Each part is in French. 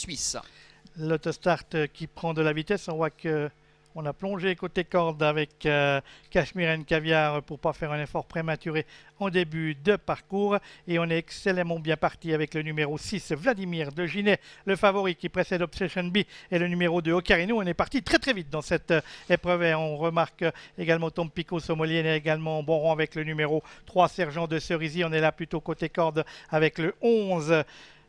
suisse. L'autostart qui prend de la vitesse, on voit que on a plongé côté corde avec Cashmere Caviar pour ne pas faire un effort prématuré en début de parcours. Et on est excellemment bien parti avec le numéro 6, Vladimir de Ginet, le favori qui précède Obsession B, et le numéro 2, Ocarino. On est parti très très vite dans cette épreuve. Et on remarque également Tom Pico Somolier est également en bon rang avec le numéro 3, Sergent de Cerisy. On est là plutôt côté corde avec le 11.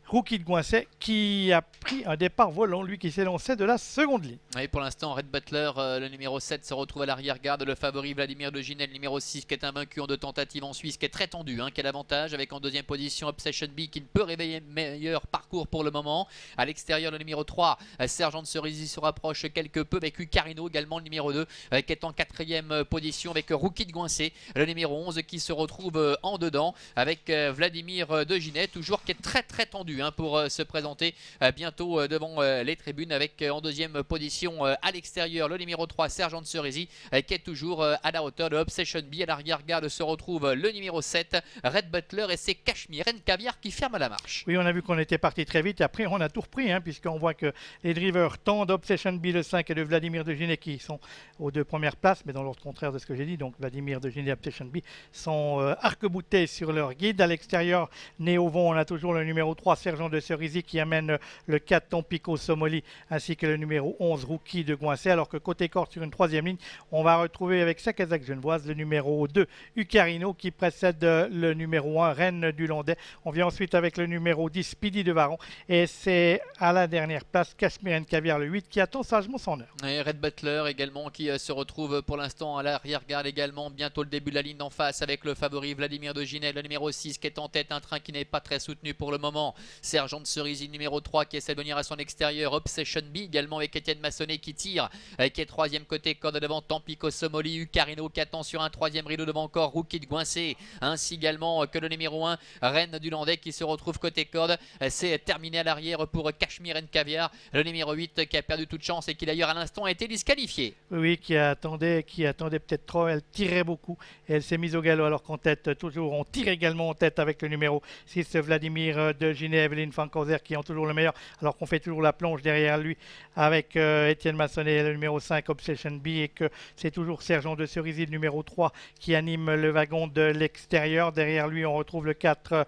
Rookie de Goincet qui a pris un départ volant, lui qui s'est lancé de la seconde ligne. Oui, pour l'instant, Red Butler, le numéro 7, se retrouve à l'arrière-garde. Le favori Vladimir de Ginet, le numéro 6, qui est invaincu en 2 tentatives en Suisse, qui est très tendu, qui a l'avantage, avec en deuxième position Obsession B, qui ne peut réveiller meilleur parcours pour le moment. À l'extérieur, le numéro 3, Sergent de Cerisy, se rapproche quelque peu avec Ucarino, également le numéro 2, qui est en quatrième position avec Rookie de Goincet, le numéro 11, qui se retrouve en dedans, avec Vladimir de Ginet, toujours qui est très très tendu pour se présenter bientôt devant les tribunes, avec en deuxième position à l'extérieur le numéro 3, Sergent de Cerisy, qui est toujours à la hauteur de Obsession B. À l'arrière-garde se retrouve le numéro 7, Red Butler, et c'est Cashmere Caviar qui ferme la marche. Oui, on a vu qu'on était parti très vite et après on a tout repris, puisqu'on voit que les drivers tendent Obsession B, le 5, et de Vladimir de Ginet qui sont aux 2 premières places, mais dans l'ordre contraire de ce que j'ai dit. Donc Vladimir de Ginet et Obsession B sont arc-boutés sur leur guide. À l'extérieur, né au vent, on a toujours le numéro 3, Sergent de Cerisy, qui amène le 4, Tom Pico Somoli, ainsi que le numéro 11, Rookie de Goincet. Alors que côté corde, sur une troisième ligne, on va retrouver avec Sakazak Genevoise le numéro 2, Ucarino, qui précède le numéro 1, Reine du Landais. On vient ensuite avec le numéro 10, Speedy de Varon, et c'est à la dernière place Cashmere Caviar, le 8, qui attend sagement son heure. Et Red Butler également qui se retrouve pour l'instant à l'arrière-garde également. Bientôt le début de la ligne d'en face avec le favori Vladimir de Ginet, le numéro 6, qui est en tête, un train qui n'est pas très soutenu pour le moment. Sergent de Cerisy, numéro 3, qui essaie de venir à son extérieur. Obsession B également avec Étienne Massonnet qui tire, qui est troisième côté corde devant Tampico Somoli. Ucarino qui attend sur un troisième rideau devant encore Rookie de Goincet, ainsi également que le numéro 1, Reine du Landais, qui se retrouve côté corde. C'est terminé à l'arrière pour Cashmere Caviar, le numéro 8, qui a perdu toute chance et qui d'ailleurs à l'instant a été disqualifié. Oui, qui attendait peut-être trop. Elle tirait beaucoup et elle s'est mise au galop, alors qu'en tête, toujours, on tire également en tête avec le numéro 6, Vladimir de Ginet, Evelyne Fankhauser, qui ont toujours le meilleur, alors qu'on fait toujours la plonge derrière lui avec Étienne Massonnet, le numéro 5, Obsession B, et que c'est toujours Sergent de Cerisy, le numéro 3, qui anime le wagon de l'extérieur. Derrière lui, on retrouve le 4,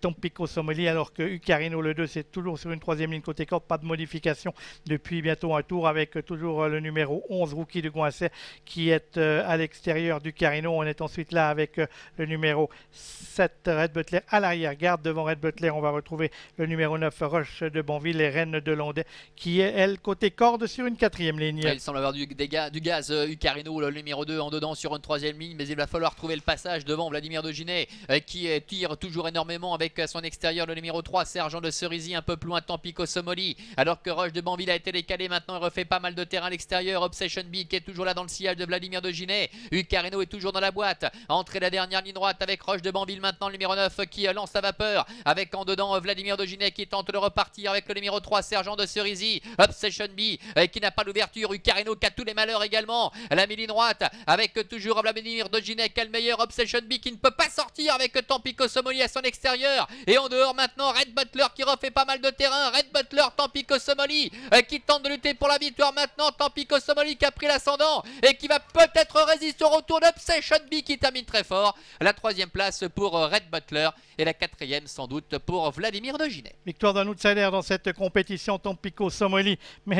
Tom Pico Somoli, alors que Ucarino, le 2, c'est toujours sur une troisième ligne côté corde. Pas de modification depuis bientôt un tour, avec toujours le numéro 11, Rookie de Goincet, qui est à l'extérieur d'Ucarino. On est ensuite là avec le numéro 7, Red Butler, à l'arrière-garde. Devant Red Butler, on va retrouver le numéro 9, Roche de Bonville, et Reine de Landais, qui est, elle, côté corde sur une quatrième ligne. Il semble avoir du gaz, Ucarino, le numéro 2, en dedans sur une troisième ligne, mais il va falloir trouver le passage devant Vladimir de Ginet, qui tire toujours énormément avec son extérieur, le numéro 3, Sergent de Cerisy, un peu plus loin Tampico Somoli, alors que Roche de Banville a été décalé. Maintenant il refait pas mal de terrain à l'extérieur. Obsession B qui est toujours là dans le sillage de Vladimir de Ginet. Ucarino est toujours dans la boîte, entrée la dernière ligne droite avec Roche de Banville maintenant, le numéro 9, qui lance la vapeur, avec en dedans Vladimir de Ginet qui tente de repartir avec le numéro 3, Sergent de Cerisy. Obsession B qui n'a pas l'ouverture, Ucarino qui a tous les malheurs également, la ligne droite avec toujours Vladimir de Ginet qui a le meilleur. Obsession B qui ne peut pas sortir avec Tampico Somoli à son extérieur, et en dehors maintenant Red Butler qui refait pas mal de terrain. Red Butler, Tampico Somoli qui tente de lutter pour la victoire maintenant. Tampico Somoli qui a pris l'ascendant et qui va peut-être résister au retour d'Obsession B, qui termine très fort. La troisième place pour Red Butler et la quatrième sans doute pour Vladimir de Ginet. Victoire d'un outsider dans cette compétition, Tampico Somoli, mais